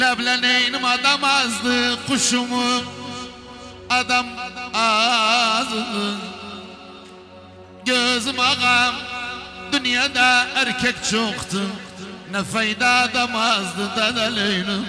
Lebleneynim adam azdı kuşumu adam azdı. Gözüm ağam dünyada erkek çoktu, ne fayda adam azdı dedeleynim.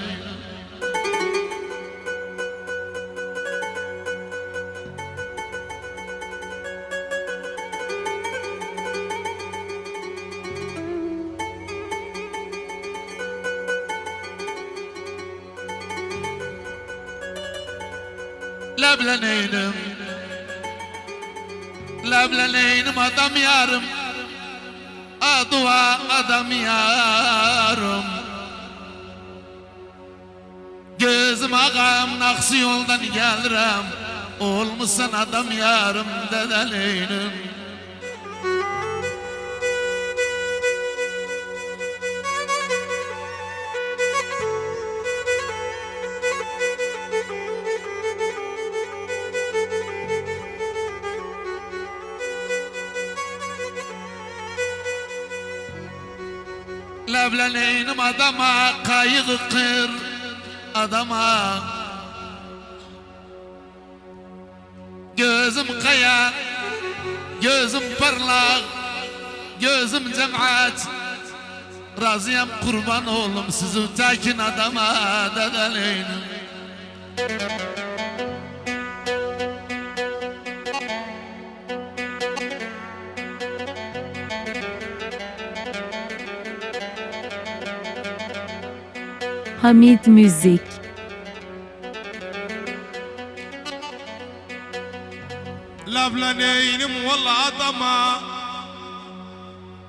Lebleneynim, lebleneynim adam yarım, dua adam yarım. Gözüm ağam naksı yoldan gelirim, olmuşsan adam yarım dedeleynim. Lebleneynim adama kayığı kır adama. Gözüm kaya, gözüm parlak, gözüm cemaat. Razıyam kurban oğlum sizi tekin adama dedeleynim. Hamid Müzik. Lebleneynim valla adama,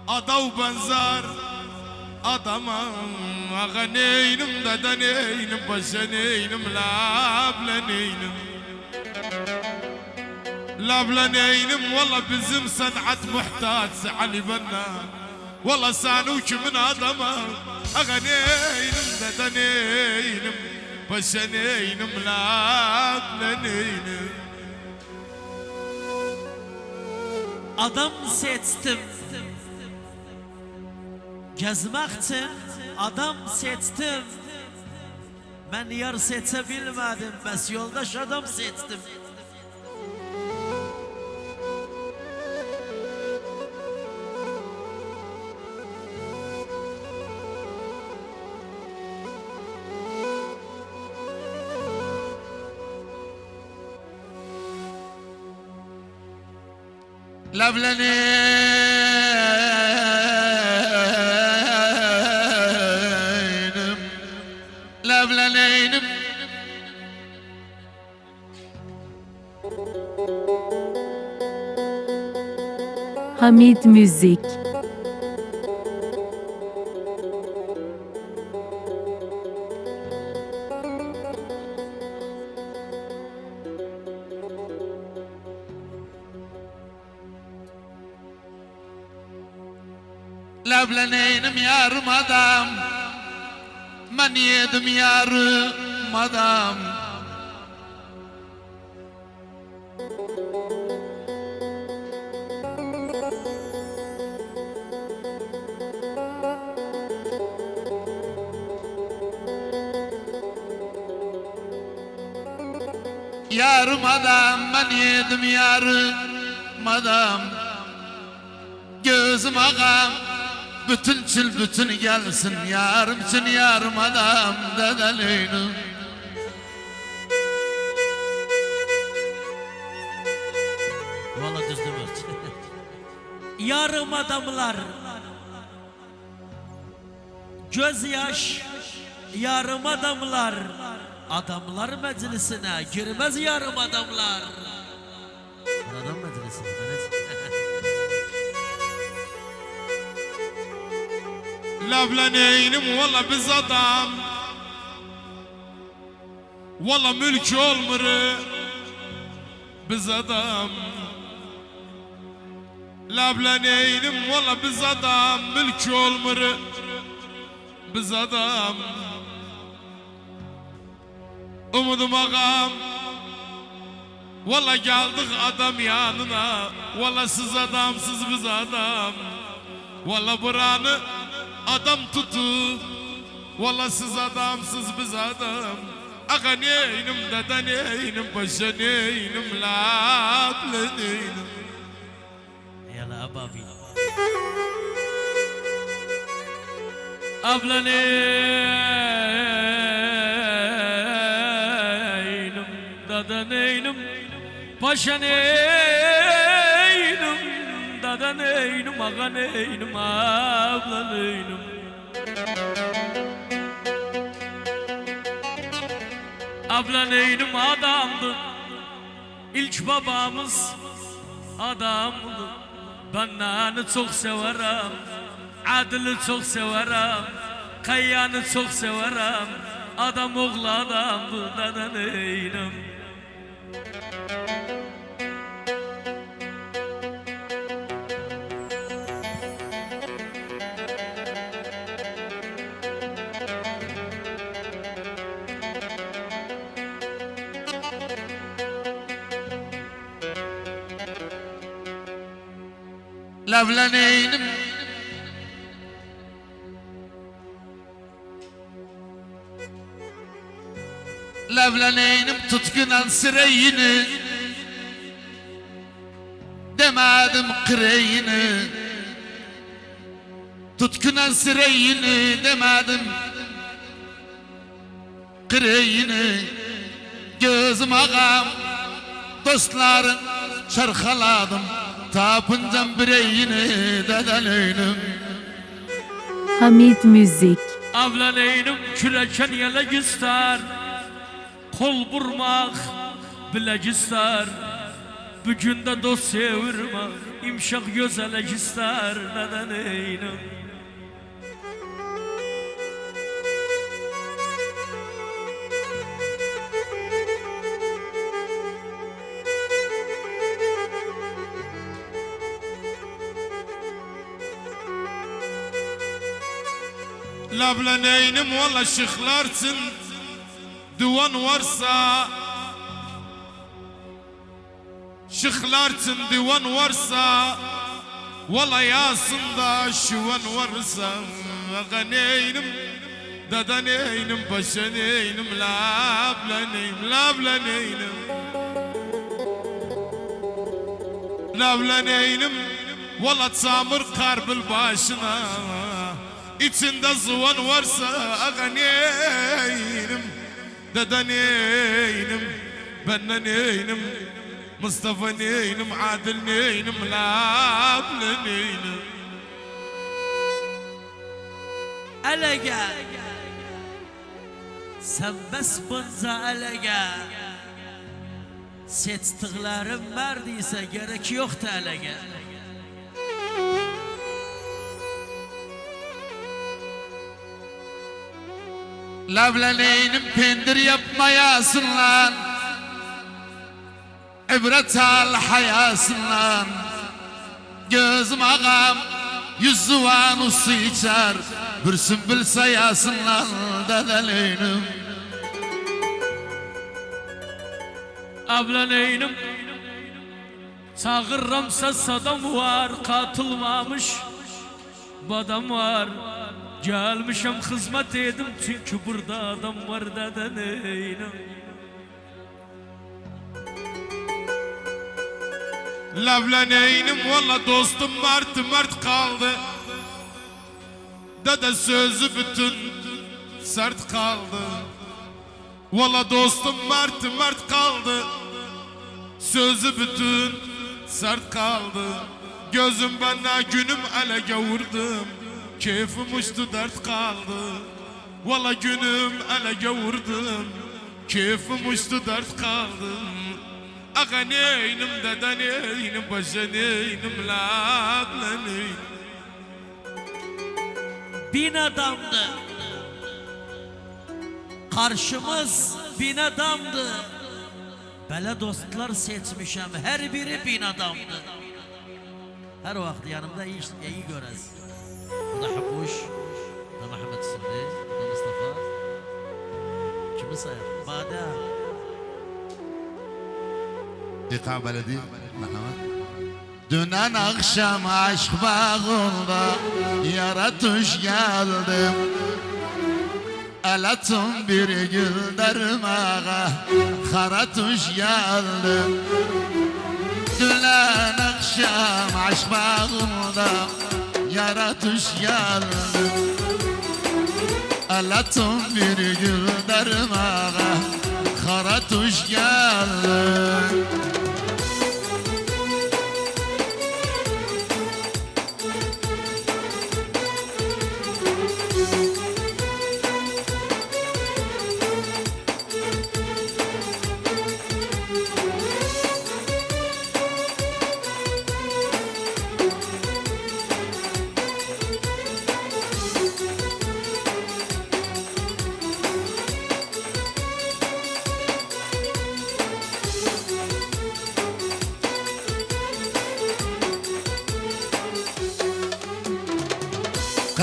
adav benzer adama. Ağaneynim dedeneynim başeneynim lebleneynim. Lebleneynim valla bizim sanat muhtaç Ali Benna. Valla sen kimin adama. Ağaneynim dedeneynim başeneynim lebleneynim. Adam seçtim gezmek için, adam seçtim. Ben yar seçebilmedim, bes yoldaş adam seçtim. Lebleneynim, lebleneynim. Hamid Müzik. Lebleneynim yarım adam, ben yedim yarım adam. Yarım adam, ben yedim yarım adam. Gözüm ağam bütün çil bütün gelsin, yarım için yarım adam dedeleynim. Valla düzdüm yarım adamlar, gözyaş yarım adamlar. Adamlar meclisine girmez yarım adamlar. Adam meclisine Lebleneynim valla biz adam, valla mülk olmuru biz adam. Lebleneynim valla biz adam, mülk olmuru biz adam. Umudum ağam, valla geldik adam yanına. Valla siz adamsız biz adam. Valla buranı adam tutup Valla siz adamsız biz adam. Aga neynim dede neynim paşa neynim labla neynim. Yala ababi. Abla neynim, dada neynim, paşa neynim, dada neynim, ağa neynim, abla neynim. Abla neynim adamdı, ilk babamız adamdı. Ben nanı çok severim. Adil'i çok severim, Kayyan'ı çok severim. Adam oğlu adamdı dada neynim. Lavlaneynim Lavlaneynim tutkunan sırayını Demedim kırayını Tutkunan sırayını demedim kırayını Gözüm ağam dostların çarkaladım Tapıncam bireyini dedeleynim Hamid Müzik. Abla neynim küreken yele göster. Kol vurmak bile göster. Bugün de dost sevirme imşak gözele göster dada neynim. Labla neynim valla şıklarsın. Duvan varsa şıklarsın divan varsa valla yasında şuvan varsa aga neynim dada neynim paşa neynim labla neynim labla neynim labla neynim valla çamur karbil başına içinde zıvan varsa aga neynim dada neynim ben neynim Mustafa neynim Adil neynim labla neynim. Ele gel. Sen bes bunca ele gel. Seçtiklerim verdiyse gerek yoktu ele gel. Lavlaneynim pendir yapmayasın lan İbret al hayasın lan Gözüm ağam yüzü van usu içer Bir sümbül sayasın lan dedeleynim Abla neynim çağırramsa sadam var katılmamış badam var. Gelmişim hizmet edim çünkü burada adam var dada neynim. Lavla neynim valla dostum mart kaldı. Dede sözü bütün sert kaldı. Valla dostum mart kaldı. Sözü bütün sert kaldı. Gözüm bana günüm ele gavurdum. Keyfim uçtu dert kaldı. Valla günüm ele gavurdum. Keyfim uçtu dert kaldı. Aga neynim dede neynim paşa neynim labla neynim. Bin adamdı. Karşımız bin adamdı. Böyle dostlar seçmişim her biri bin adamdı. Her vakit yanımda iyi görez. Bu da Habuş, bu da Mehmet Sıvri, bu da Mustafa. Kimi sayar? Bade. Dika beledi Mehmet Dünen akşam aşk bağında Yara tuş geldim Elatım bir gül dermağa Kara tuş geldi Dülen akşam aşk bağımda Yara tuş geldi Elatım bir gül dermağa Kara tuş geldi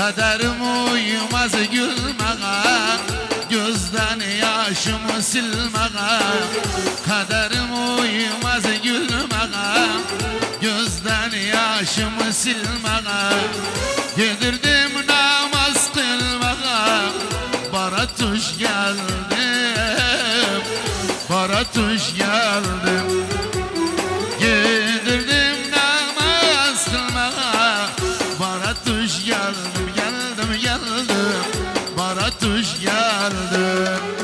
Kaderim uymaz gülmeye Gözden yaşımı silmeye Kaderim uymaz gülmeye Gözden yaşımı silmeye Yedirdim namaz kılmaya Baratuş geldim Baratuş geldim Yedirdim namaz kılmaya Baratuş geldim Baratuş geldim